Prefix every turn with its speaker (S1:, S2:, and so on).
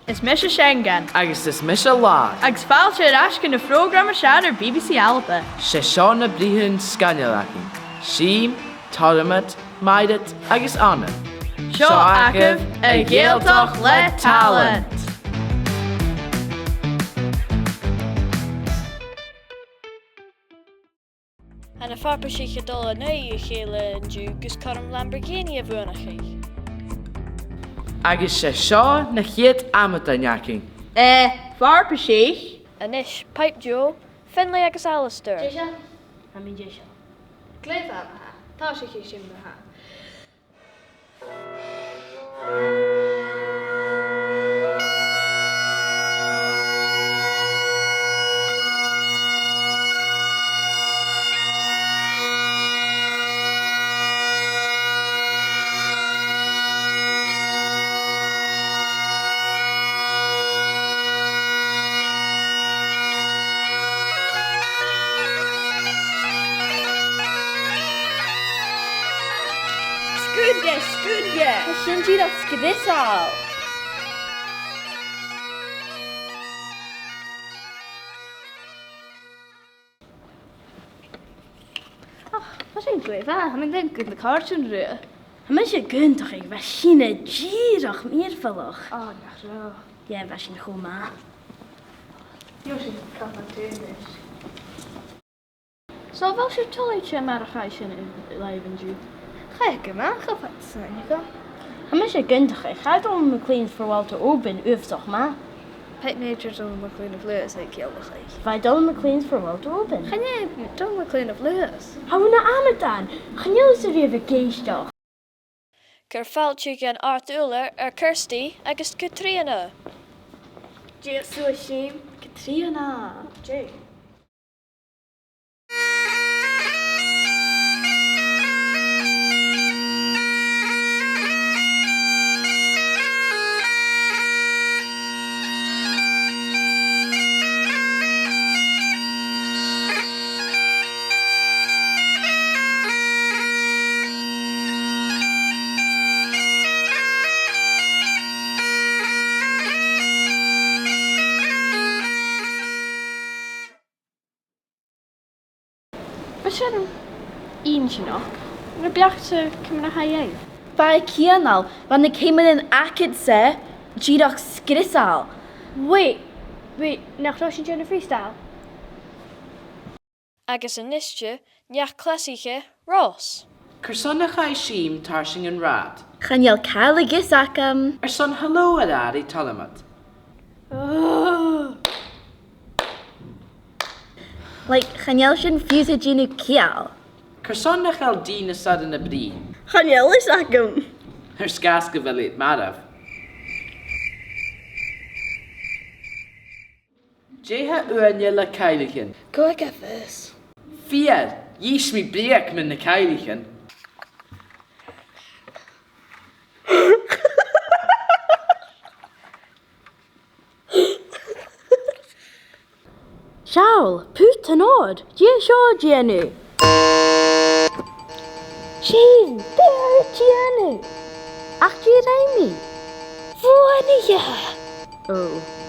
S1: Is Misha Schengen.
S2: Agus is Misha Lad.
S1: Agus fáilte ascin na prógrama sead ar BBC Alba.
S2: Se seán na bríthún scannealachin. Sím, Toramat, Maidat agus Anna.
S1: Seo acah idhealtachd le talent.
S3: En a farpa si dul na I chéile an dú gus chum Lamborghini a bhuana chi.
S2: Agus se seo na chiad amataneachin.
S1: Farpa sí.
S3: Anis, Pipe Joe, Finlay agus Alistair.
S4: Déisio? A mi déisio. Gléif am ha. Tá sé chi sin ha.
S1: Skudje.
S4: Shinji dat skidisal. Wat is gwyf ha? Mae'n ddim gwyf na cartyn rwy. Mae'n eisiau gyntach i fasyn y girach meervallig. Oh, nach zo. Ja, fasyn goed ma. Jy's yn cael na tynus. So, fel sy'n toleitio marachais yn live yn dŵ? Ga ik hem aan gaan zijn, Nico? Hij is een gundige. Gaat om McLean's voor Walter Oben, toch maar. Pet Nature's on McLean of Lewis, ik heel erg. Wij doen McLean's voor Walter Oben. Ga jij doen McLean of Lewis? Hou we naar Ametaan. Ga jij eens even keesdag?
S3: Gur fáilte gan Art Uller Kirsty agus Katrina.
S4: Jeff, so shame. Katrina. Jay.
S1: Wat is er eentje nog? Wat bedacht ze, kom naar hij.
S4: Bij Kianal, want ik hem in Acadamaidh Ri, Gidach skrisal. Wait, nach dat je een freestyle?
S3: Agus an nistje, neach klassiche Ross.
S2: Cursonna chai sím tarsing an rad.
S4: Chanel Caligis acam.
S2: Son hallo a rad I Toramat.
S4: Like Chanel shin fuse genu kial.
S2: Cursonna chal dina sad na brín.
S4: Chanel is acam.
S2: Sgasca velit marav. Jeha uanja la keilichen.
S4: Go ik even.
S2: Fier, jies mi breek min na keilichen.
S4: Shaul, put an odd. Je sure Genu. Jean, there Genu. Ach, je Raimi. Vuania. Oh.